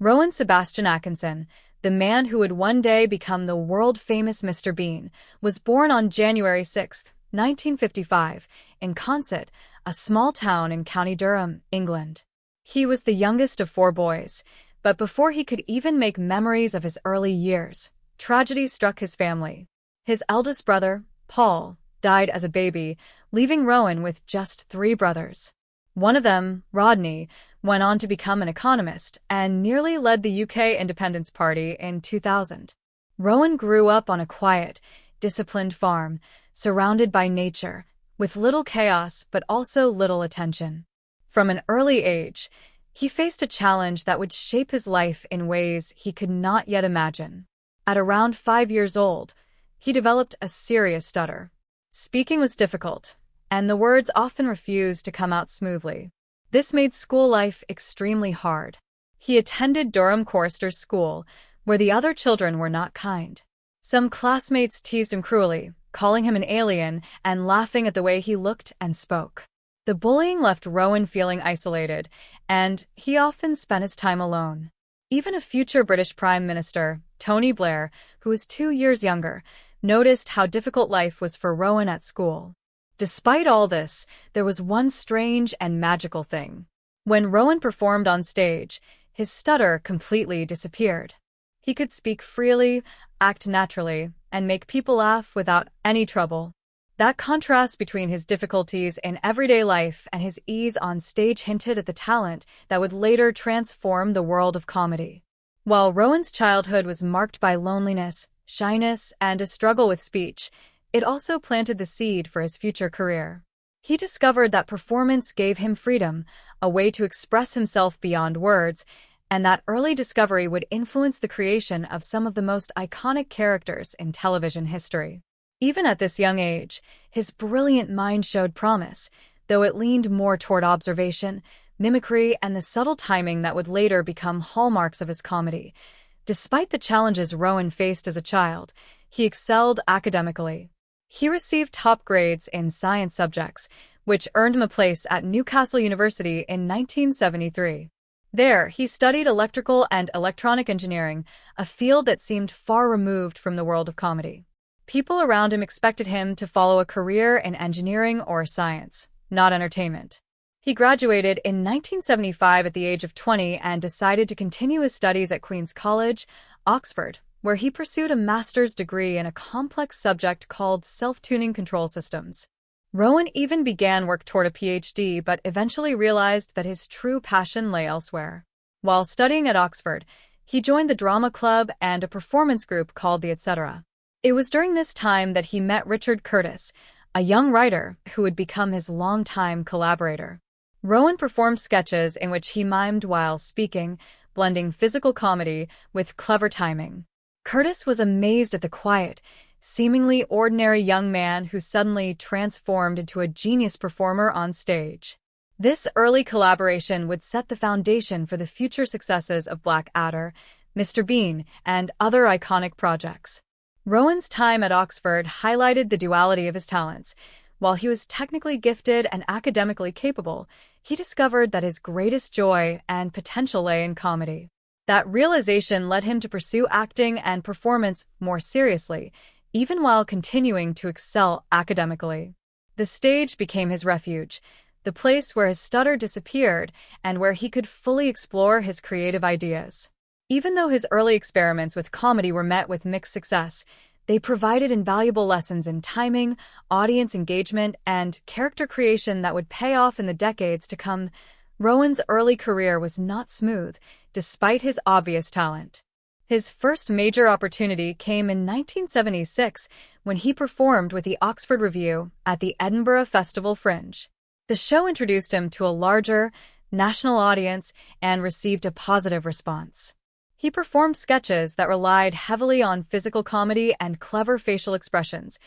Rowan Sebastian Atkinson, the man who would one day become the world-famous Mr. Bean, was born on January 6, 1955, in Consett, a small town in County Durham, England. He was the youngest of four boys, but before he could even make memories of his early years, tragedy struck his family. His eldest brother, Paul, died as a baby, leaving Rowan with just three brothers. One of them, Rodney, went on to become an economist and nearly led the UK Independence Party in 2000. Rowan grew up on a quiet, disciplined farm, surrounded by nature, with little chaos but also little attention. From an early age, he faced a challenge that would shape his life in ways he could not yet imagine. At around 5 years old, he developed a serious stutter. Speaking was difficult, and the words often refused to come out smoothly. This made school life extremely hard. He attended Durham Choristers' School, where the other children were not kind. Some classmates teased him cruelly, calling him an alien and laughing at the way he looked and spoke. The bullying left Rowan feeling isolated, and he often spent his time alone. Even a future British Prime Minister, Tony Blair, who was 2 years younger, noticed how difficult life was for Rowan at school. Despite all this, there was one strange and magical thing. When Rowan performed on stage, his stutter completely disappeared. He could speak freely, act naturally, and make people laugh without any trouble. That contrast between his difficulties in everyday life and his ease on stage hinted at the talent that would later transform the world of comedy. While Rowan's childhood was marked by loneliness, shyness, and a struggle with speech, it also planted the seed for his future career. He discovered that performance gave him freedom, a way to express himself beyond words, and that early discovery would influence the creation of some of the most iconic characters in television history. Even at this young age, his brilliant mind showed promise, though it leaned more toward observation, mimicry, and the subtle timing that would later become hallmarks of his comedy. Despite the challenges Rowan faced as a child, he excelled academically. He received top grades in science subjects, which earned him a place at Newcastle University in 1973. There, he studied electrical and electronic engineering, a field that seemed far removed from the world of comedy. People around him expected him to follow a career in engineering or science, not entertainment. He graduated in 1975 at the age of 20 and decided to continue his studies at Queen's College, Oxford, where he pursued a master's degree in a complex subject called self-tuning control systems. Rowan even began work toward a PhD, but eventually realized that his true passion lay elsewhere. While studying at Oxford, he joined the drama club and a performance group called the Etc. It was during this time that he met Richard Curtis, a young writer who would become his longtime collaborator. Rowan performed sketches in which he mimed while speaking, blending physical comedy with clever timing. Curtis was amazed at the quiet, seemingly ordinary young man who suddenly transformed into a genius performer on stage. This early collaboration would set the foundation for the future successes of Blackadder, Mr. Bean, and other iconic projects. Rowan's time at Oxford highlighted the duality of his talents. While he was technically gifted and academically capable, he discovered that his greatest joy and potential lay in comedy. That realization led him to pursue acting and performance more seriously, even while continuing to excel academically. The stage became his refuge, the place where his stutter disappeared and where he could fully explore his creative ideas. Even though his early experiments with comedy were met with mixed success, they provided invaluable lessons in timing, audience engagement, and character creation that would pay off in the decades to come. Rowan's early career was not smooth, despite his obvious talent. His first major opportunity came in 1976 when he performed with the Oxford Revue at the Edinburgh Festival Fringe. The show introduced him to a larger, national audience and received a positive response. He performed sketches that relied heavily on physical comedy and clever facial expressions,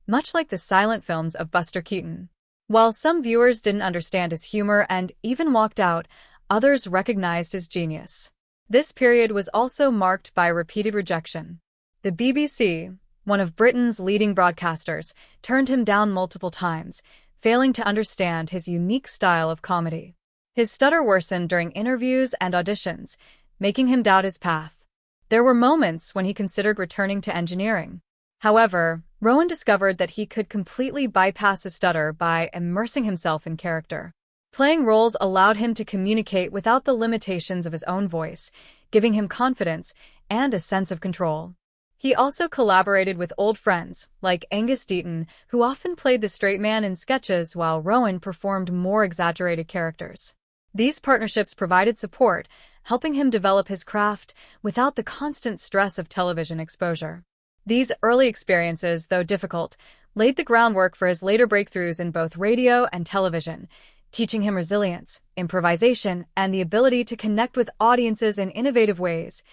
much like the silent films of Buster Keaton. While some viewers didn't understand his humor and even walked out, others recognized his genius. This period was also marked by repeated rejection. The BBC, one of Britain's leading broadcasters, turned him down multiple times, failing to understand his unique style of comedy. His stutter worsened during interviews and auditions, making him doubt his path. There were moments when he considered returning to engineering. However, Rowan discovered that he could completely bypass his stutter by immersing himself in character. Playing roles allowed him to communicate without the limitations of his own voice, giving him confidence and a sense of control. He also collaborated with old friends, like Angus Deaton, who often played the straight man in sketches while Rowan performed more exaggerated characters. These partnerships provided support, helping him develop his craft without the constant stress of television exposure. These early experiences, though difficult, laid the groundwork for his later breakthroughs in both radio and television, teaching him resilience, improvisation, and the ability to connect with audiences in innovative ways.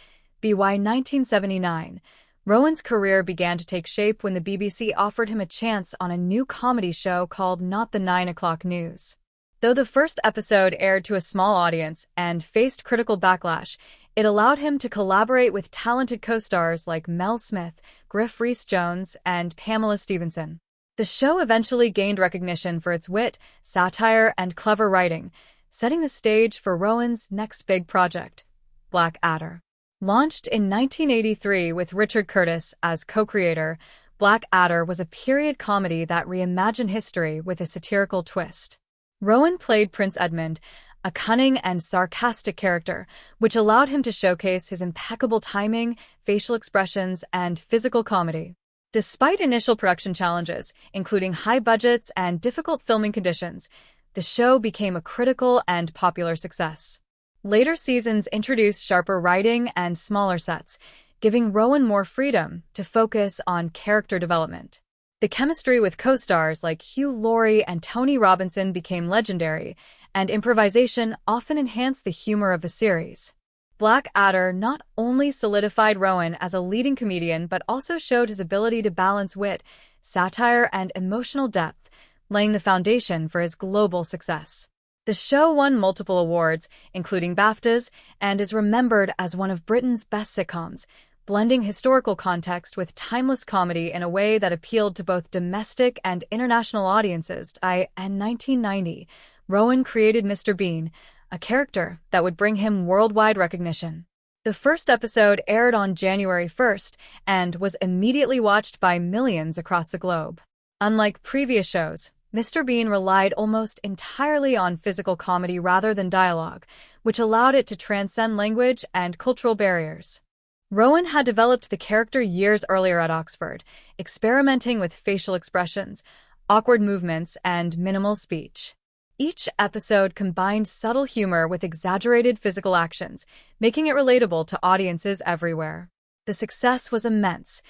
By 1979, Rowan's career began to take shape when the BBC offered him a chance on a new comedy show called Not the 9 O'Clock News. Though the first episode aired to a small audience and faced critical backlash, it allowed him to collaborate with talented co-stars like Mel Smith, Griff Rhys-Jones, and Pamela Stephenson. The show eventually gained recognition for its wit, satire, and clever writing, setting the stage for Rowan's next big project, Black Adder. Launched in 1983 with Richard Curtis as co-creator, Black Adder was a period comedy that reimagined history with a satirical twist. Rowan played Prince Edmund, a cunning and sarcastic character, which allowed him to showcase his impeccable timing, facial expressions, and physical comedy. Despite initial production challenges, including high budgets and difficult filming conditions, the show became a critical and popular success. Later seasons introduced sharper writing and smaller sets, giving Rowan more freedom to focus on character development. The chemistry with co-stars like Hugh Laurie and Tony Robinson became legendary, and improvisation often enhanced the humor of the series. Black Adder not only solidified Rowan as a leading comedian but also showed his ability to balance wit, satire, and emotional depth, laying the foundation for his global success. The show won multiple awards, including BAFTAs, and is remembered as one of Britain's best sitcoms, blending historical context with timeless comedy in a way that appealed to both domestic and international audiences. In 1990, Rowan created Mr. Bean, a character that would bring him worldwide recognition. The first episode aired on January 1st and was immediately watched by millions across the globe. Unlike previous shows, Mr. Bean relied almost entirely on physical comedy rather than dialogue, which allowed it to transcend language and cultural barriers. Rowan had developed the character years earlier at Oxford, experimenting with facial expressions, awkward movements, and minimal speech. Each episode combined subtle humor with exaggerated physical actions, making it relatable to audiences everywhere. The success was immense.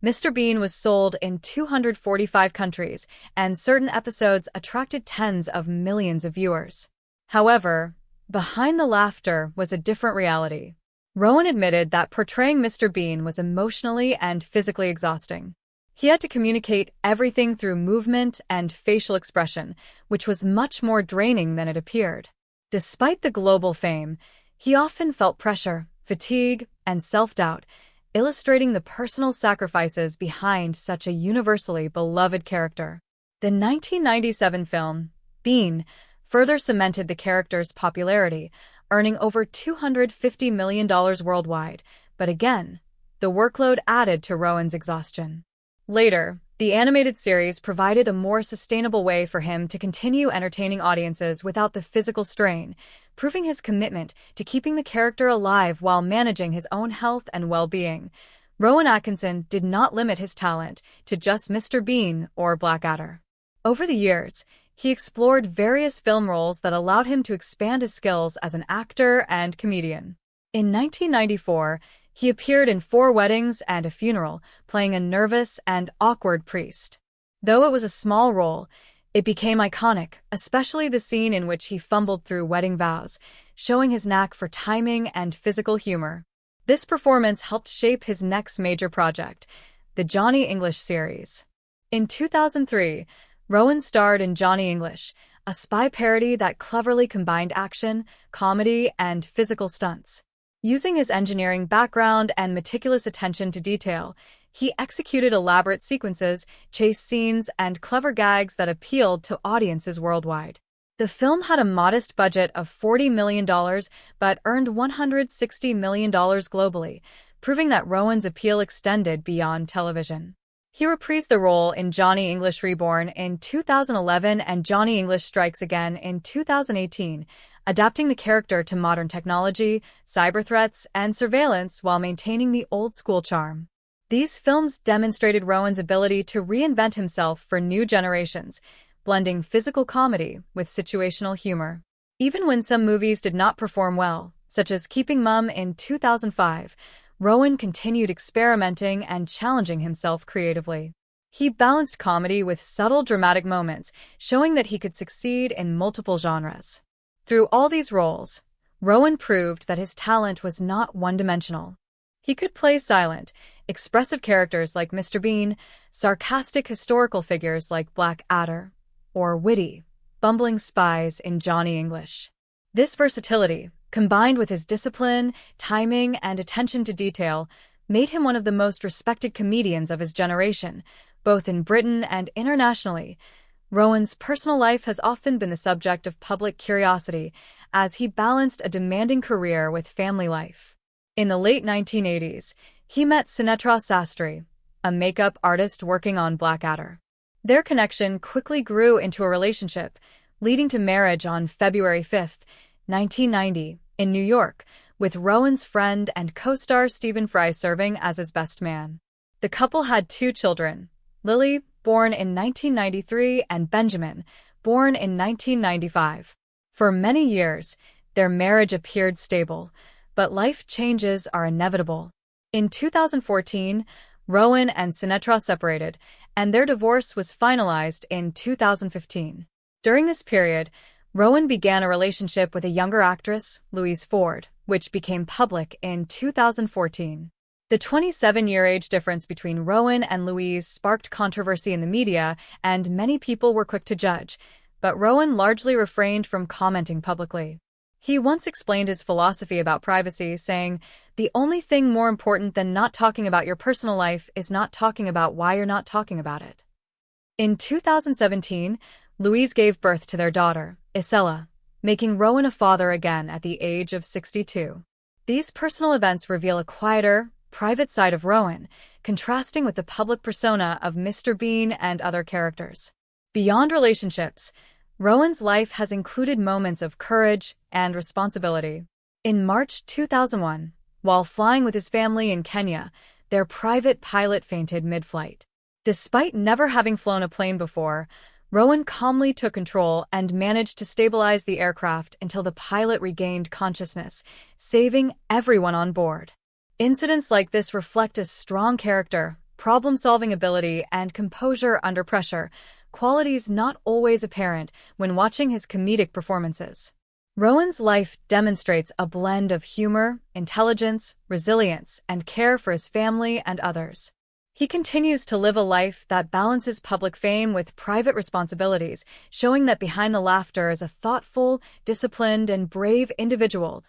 Mr. Bean was sold in 245 countries, and certain episodes attracted tens of millions of viewers. However, behind the laughter was a different reality. Rowan admitted that portraying Mr. Bean was emotionally and physically exhausting. He had to communicate everything through movement and facial expression, which was much more draining than it appeared. Despite the global fame, he often felt pressure, fatigue, and self-doubt, illustrating the personal sacrifices behind such a universally beloved character. The 1997 film, Bean, further cemented the character's popularity, earning over $250 million worldwide, but again, the workload added to Rowan's exhaustion. Later, the animated series provided a more sustainable way for him to continue entertaining audiences without the physical strain, proving his commitment to keeping the character alive while managing his own health and well-being. Rowan Atkinson did not limit his talent to just Mr. Bean or Black Adder. Over the years, he explored various film roles that allowed him to expand his skills as an actor and comedian. In 1994, he appeared in 4 Weddings and a Funeral, playing a nervous and awkward priest. Though it was a small role, it became iconic, especially the scene in which he fumbled through wedding vows, showing his knack for timing and physical humor. This performance helped shape his next major project, the Johnny English series. In 2003, Rowan starred in Johnny English, a spy parody that cleverly combined action, comedy, and physical stunts. Using his engineering background and meticulous attention to detail, he executed elaborate sequences, chase scenes, and clever gags that appealed to audiences worldwide. The film had a modest budget of $40 million but earned $160 million globally, proving that Rowan's appeal extended beyond television. He reprised the role in Johnny English Reborn in 2011 and Johnny English Strikes Again in 2018, adapting the character to modern technology, cyber threats, and surveillance while maintaining the old-school charm. These films demonstrated Rowan's ability to reinvent himself for new generations, blending physical comedy with situational humor. Even when some movies did not perform well, such as Keeping Mum in 2005, Rowan continued experimenting and challenging himself creatively. He balanced comedy with subtle dramatic moments, showing that he could succeed in multiple genres. Through all these roles, Rowan proved that his talent was not one-dimensional. He could play silent, expressive characters like Mr. Bean, sarcastic historical figures like Black Adder, or witty, bumbling spies in Johnny English. This versatility, combined with his discipline, timing, and attention to detail, made him one of the most respected comedians of his generation, both in Britain and internationally. Rowan's personal life has often been the subject of public curiosity, as he balanced a demanding career with family life. In the late 1980s, he met Sunetra Sastry, a makeup artist working on Black Adder. Their connection quickly grew into a relationship, leading to marriage on February 5, 1990, in New York, with Rowan's friend and co-star Stephen Fry serving as his best man. The couple had 2 children, Lily, born in 1993, and Benjamin, born in 1995. For many years, their marriage appeared stable, but life changes are inevitable. In 2014, Rowan and Sunetra separated, and their divorce was finalized in 2015. During this period, Rowan began a relationship with a younger actress, Louise Ford, which became public in 2014. The 27-year age difference between Rowan and Louise sparked controversy in the media, and many people were quick to judge, but Rowan largely refrained from commenting publicly. He once explained his philosophy about privacy, saying, "The only thing more important than not talking about your personal life is not talking about why you're not talking about it." In 2017, Louise gave birth to their daughter, Isella, making Rowan a father again at the age of 62. These personal events reveal a quieter, private side of Rowan, contrasting with the public persona of Mr. Bean and other characters. Beyond relationships, Rowan's life has included moments of courage and responsibility. In March 2001, while flying with his family in Kenya, their private pilot fainted mid-flight. Despite never having flown a plane before, Rowan calmly took control and managed to stabilize the aircraft until the pilot regained consciousness, saving everyone on board. Incidents like this reflect a strong character, problem-solving ability, and composure under pressure, qualities not always apparent when watching his comedic performances. Rowan's life demonstrates a blend of humor, intelligence, resilience, and care for his family and others. He continues to live a life that balances public fame with private responsibilities, showing that behind the laughter is a thoughtful, disciplined, and brave individual.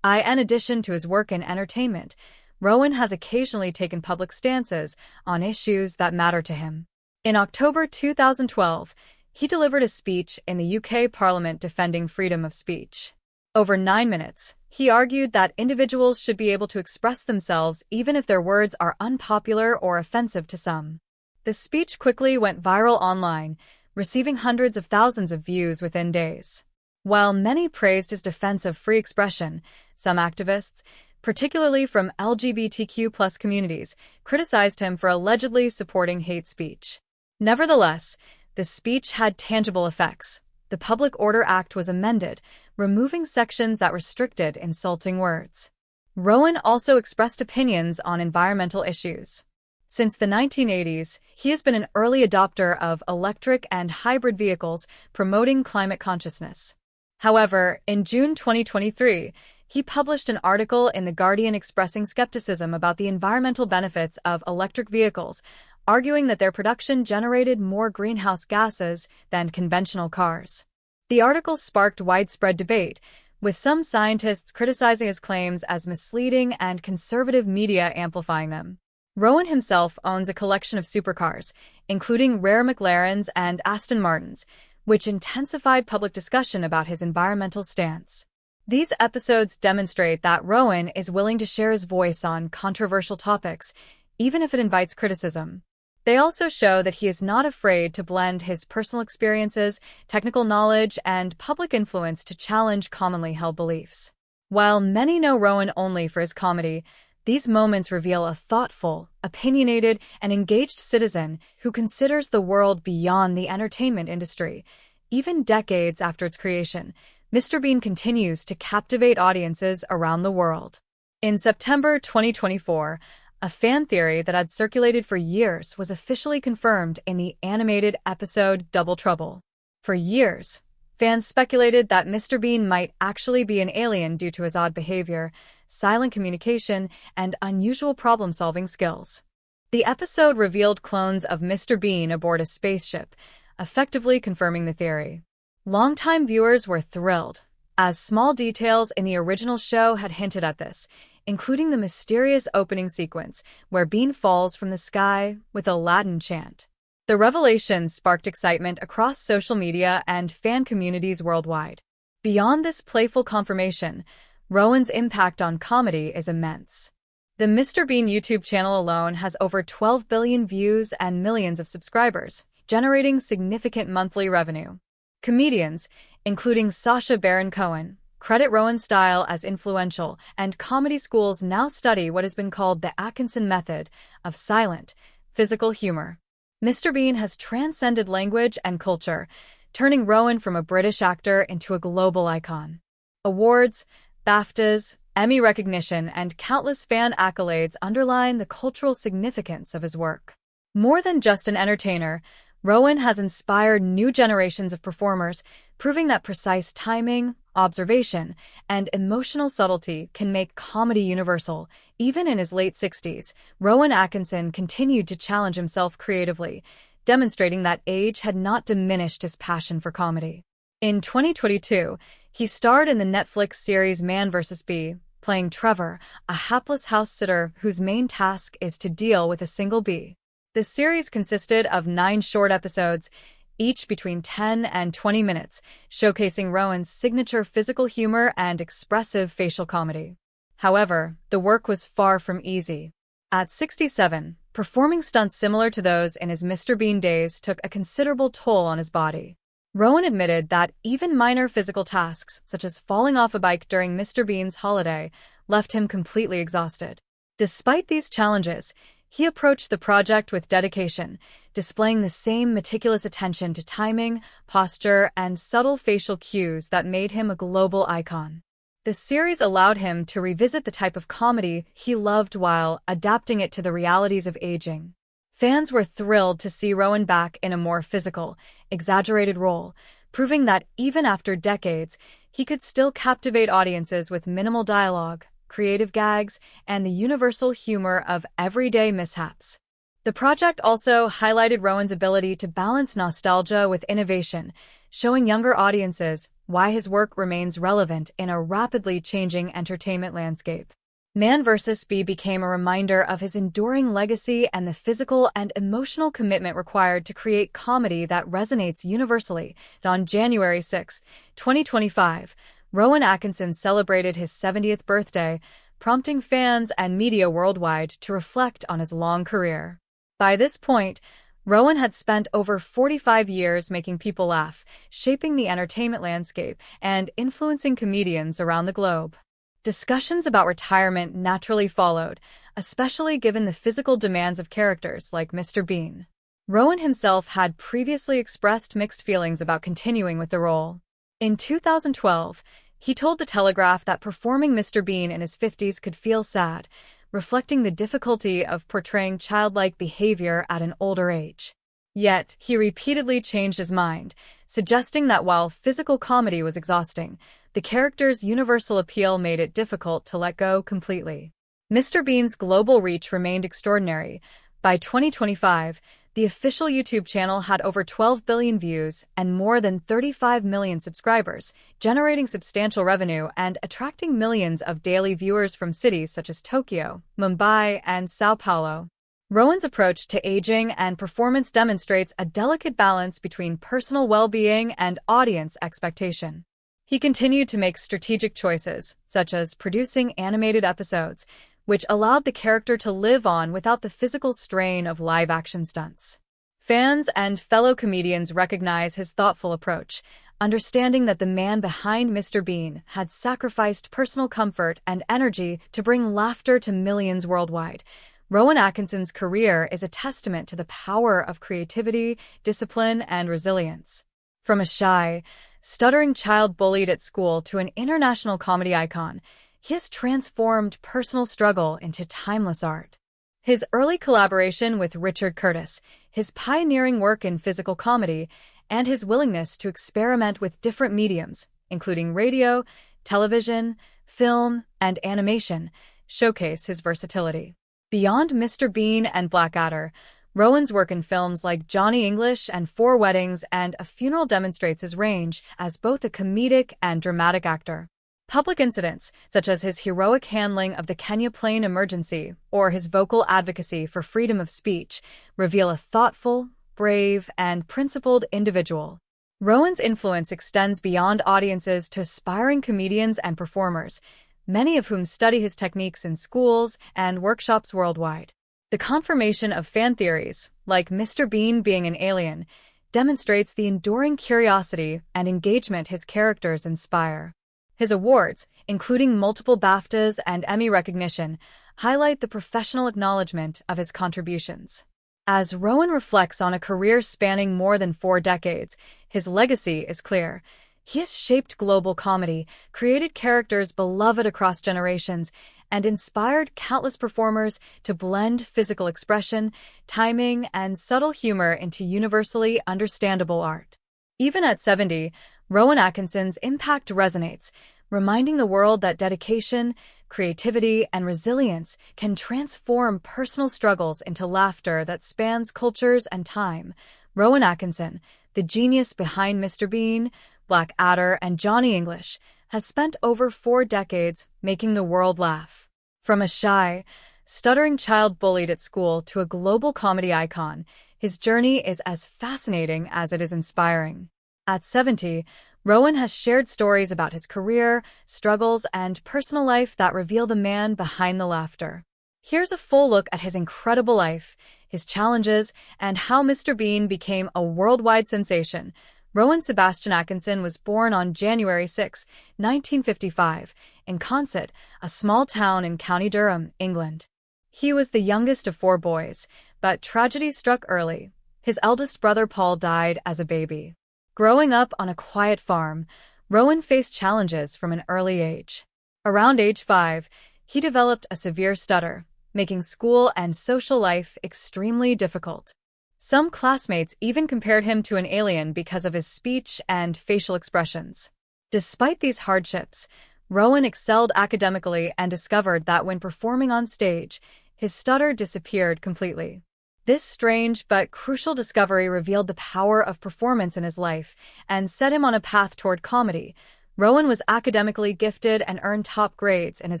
In addition to his work in entertainment, Rowan has occasionally taken public stances on issues that matter to him. In October 2012, he delivered a speech in the UK Parliament defending freedom of speech. Over 9 minutes, he argued that individuals should be able to express themselves even if their words are unpopular or offensive to some. The speech quickly went viral online, receiving hundreds of thousands of views within days. While many praised his defense of free expression, some activists, particularly from LGBTQ+ communities, criticized him for allegedly supporting hate speech. Nevertheless, the speech had tangible effects. The Public Order Act was amended, removing sections that restricted insulting words. Rowan also expressed opinions on environmental issues. Since the 1980s, he has been an early adopter of electric and hybrid vehicles, promoting climate consciousness. However, in June 2023, he published an article in The Guardian expressing skepticism about the environmental benefits of electric vehicles, arguing that their production generated more greenhouse gases than conventional cars. The article sparked widespread debate, with some scientists criticizing his claims as misleading and conservative media amplifying them. Rowan himself owns a collection of supercars, including rare McLarens and Aston Martins, which intensified public discussion about his environmental stance. These episodes demonstrate that Rowan is willing to share his voice on controversial topics, even if it invites criticism. They also show that he is not afraid to blend his personal experiences, technical knowledge, and public influence to challenge commonly held beliefs. While many know Rowan only for his comedy, these moments reveal a thoughtful, opinionated, and engaged citizen who considers the world beyond the entertainment industry. Even decades after its creation, Mr. Bean continues to captivate audiences around the world. In September 2024, a fan theory that had circulated for years was officially confirmed in the animated episode Double Trouble. For years, fans speculated that Mr. Bean might actually be an alien due to his odd behavior, silent communication, and unusual problem-solving skills. The episode revealed clones of Mr. Bean aboard a spaceship, effectively confirming the theory. Longtime viewers were thrilled, as small details in the original show had hinted at this, including the mysterious opening sequence where Bean falls from the sky with a Latin chant. The revelation sparked excitement across social media and fan communities worldwide. Beyond this playful confirmation, Rowan's impact on comedy is immense. The Mr. Bean YouTube channel alone has over 12 billion views and millions of subscribers, generating significant monthly revenue. Comedians, including Sacha Baron Cohen, credit Rowan's style as influential, and comedy schools now study what has been called the Atkinson method of silent, physical humor. Mr. Bean has transcended language and culture, turning Rowan from a British actor into a global icon. Awards, BAFTAs, Emmy recognition, and countless fan accolades underline the cultural significance of his work. More than just an entertainer, Rowan has inspired new generations of performers, proving that precise timing, observation, and emotional subtlety can make comedy universal. Even in his late 60s, Rowan Atkinson continued to challenge himself creatively, demonstrating that age had not diminished his passion for comedy. In 2022, he starred in the Netflix series Man vs. Bee, playing Trevor, a hapless house sitter whose main task is to deal with a single bee. The series consisted of 9 short episodes, each between 10 and 20 minutes, showcasing Rowan's signature physical humor and expressive facial comedy. However, the work was far from easy. At 67, performing stunts similar to those in his Mr. Bean days took a considerable toll on his body. Rowan admitted that even minor physical tasks, such as falling off a bike during Mr. Bean's holiday, left him completely exhausted. Despite these challenges, he approached the project with dedication, displaying the same meticulous attention to timing, posture, and subtle facial cues that made him a global icon. The series allowed him to revisit the type of comedy he loved while adapting it to the realities of aging. Fans were thrilled to see Rowan back in a more physical, exaggerated role, proving that even after decades, he could still captivate audiences with minimal dialogue, creative gags, and the universal humor of everyday mishaps. The project also highlighted Rowan's ability to balance nostalgia with innovation, showing younger audiences why his work remains relevant in a rapidly changing entertainment landscape. Man vs. Bee became a reminder of his enduring legacy and the physical and emotional commitment required to create comedy that resonates universally. On January 6, 2025, Rowan Atkinson celebrated his 70th birthday, prompting fans and media worldwide to reflect on his long career. By this point, Rowan had spent over 45 years making people laugh, shaping the entertainment landscape, and influencing comedians around the globe. Discussions about retirement naturally followed, especially given the physical demands of characters like Mr. Bean. Rowan himself had previously expressed mixed feelings about continuing with the role. In 2012, he told The Telegraph that performing Mr. Bean in his 50s could feel sad, reflecting the difficulty of portraying childlike behavior at an older age. Yet, he repeatedly changed his mind, suggesting that while physical comedy was exhausting, the character's universal appeal made it difficult to let go completely. Mr. Bean's global reach remained extraordinary. By 2025, the official YouTube channel had over 12 billion views and more than 35 million subscribers, generating substantial revenue and attracting millions of daily viewers from cities such as Tokyo, Mumbai, and Sao Paulo. Rowan's approach to aging and performance demonstrates a delicate balance between personal well-being and audience expectation. He continued to make strategic choices, such as producing animated episodes, which allowed the character to live on without the physical strain of live-action stunts. Fans and fellow comedians recognize his thoughtful approach, understanding that the man behind Mr. Bean had sacrificed personal comfort and energy to bring laughter to millions worldwide. Rowan Atkinson's career is a testament to the power of creativity, discipline, and resilience. From a shy, stuttering child bullied at school to an international comedy icon, he has transformed personal struggle into timeless art. His early collaboration with Richard Curtis, his pioneering work in physical comedy, and his willingness to experiment with different mediums, including radio, television, film, and animation, showcase his versatility. Beyond Mr. Bean and Blackadder, Rowan's work in films like Johnny English and Four Weddings and A Funeral demonstrates his range as both a comedic and dramatic actor. Public incidents, such as his heroic handling of the Kenya plane emergency or his vocal advocacy for freedom of speech, reveal a thoughtful, brave, and principled individual. Rowan's influence extends beyond audiences to aspiring comedians and performers, many of whom study his techniques in schools and workshops worldwide. The confirmation of fan theories, like Mr. Bean being an alien, demonstrates the enduring curiosity and engagement his characters inspire. His awards, including multiple BAFTAs and Emmy recognition, highlight the professional acknowledgement of his contributions. As Rowan reflects on a career spanning more than 4 decades, his legacy is clear. He has shaped global comedy, created characters beloved across generations, and inspired countless performers to blend physical expression, timing, and subtle humor into universally understandable art. Even at 70, Rowan Atkinson's impact resonates, reminding the world that dedication, creativity, and resilience can transform personal struggles into laughter that spans cultures and time. Rowan Atkinson, the genius behind Mr. Bean, Blackadder, and Johnny English, has spent over 4 decades making the world laugh. From a shy, stuttering child bullied at school to a global comedy icon, his journey is as fascinating as it is inspiring. At 70, Rowan has shared stories about his career, struggles, and personal life that reveal the man behind the laughter. Here's a full look at his incredible life, his challenges, and how Mr. Bean became a worldwide sensation. Rowan Sebastian Atkinson was born on January 6, 1955, in Consett, a small town in County Durham, England. He was the youngest of 4 boys, but tragedy struck early. His eldest brother Paul died as a baby. Growing up on a quiet farm, Rowan faced challenges from an early age. Around age 5, he developed a severe stutter, making school and social life extremely difficult. Some classmates even compared him to an alien because of his speech and facial expressions. Despite these hardships, Rowan excelled academically and discovered that when performing on stage, his stutter disappeared completely. This strange but crucial discovery revealed the power of performance in his life and set him on a path toward comedy. Rowan was academically gifted and earned top grades in his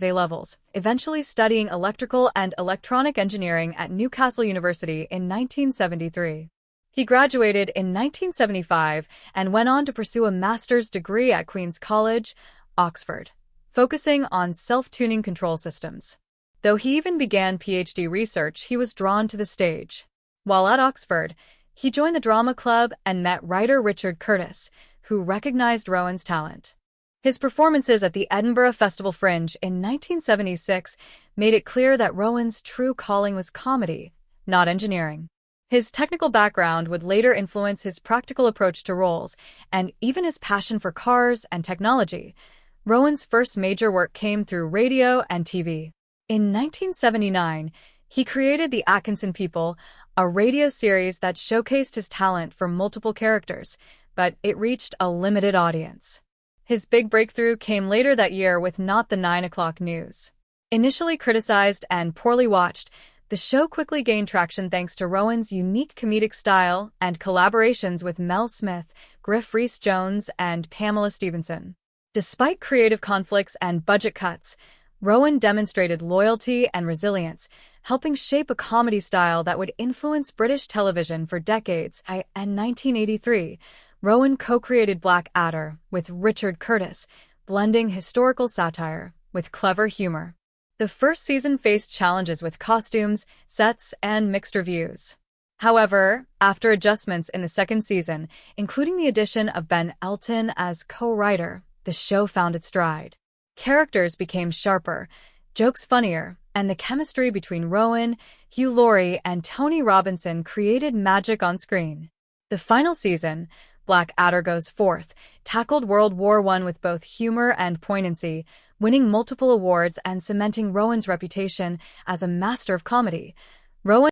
A-levels, eventually studying electrical and electronic engineering at Newcastle University in 1973. He graduated in 1975 and went on to pursue a master's degree at Queen's College, Oxford, focusing on self-tuning control systems. Though he even began PhD research, he was drawn to the stage. While at Oxford, he joined the drama club and met writer Richard Curtis, who recognized Rowan's talent. His performances at the Edinburgh Festival Fringe in 1976 made it clear that Rowan's true calling was comedy, not engineering. His technical background would later influence his practical approach to roles, and even his passion for cars and technology. Rowan's first major work came through radio and TV. In 1979, he created The Atkinson People, a radio series that showcased his talent for multiple characters, but it reached a limited audience. His big breakthrough came later that year with Not the 9 O'Clock News. Initially criticized and poorly watched, the show quickly gained traction thanks to Rowan's unique comedic style and collaborations with Mel Smith, Griff Rhys-Jones, and Pamela Stephenson. Despite creative conflicts and budget cuts, Rowan demonstrated loyalty and resilience, helping shape a comedy style that would influence British television for decades. In 1983, Rowan co-created Blackadder with Richard Curtis, blending historical satire with clever humor. The first season faced challenges with costumes, sets, and mixed reviews. However, after adjustments in the second season, including the addition of Ben Elton as co-writer, the show found its stride. Characters became sharper, jokes funnier, and the chemistry between Rowan, Hugh Laurie, and Tony Robinson created magic on screen. The final season, Blackadder Goes Forth, tackled World War I with both humor and poignancy, winning multiple awards and cementing Rowan's reputation as a master of comedy. Rowan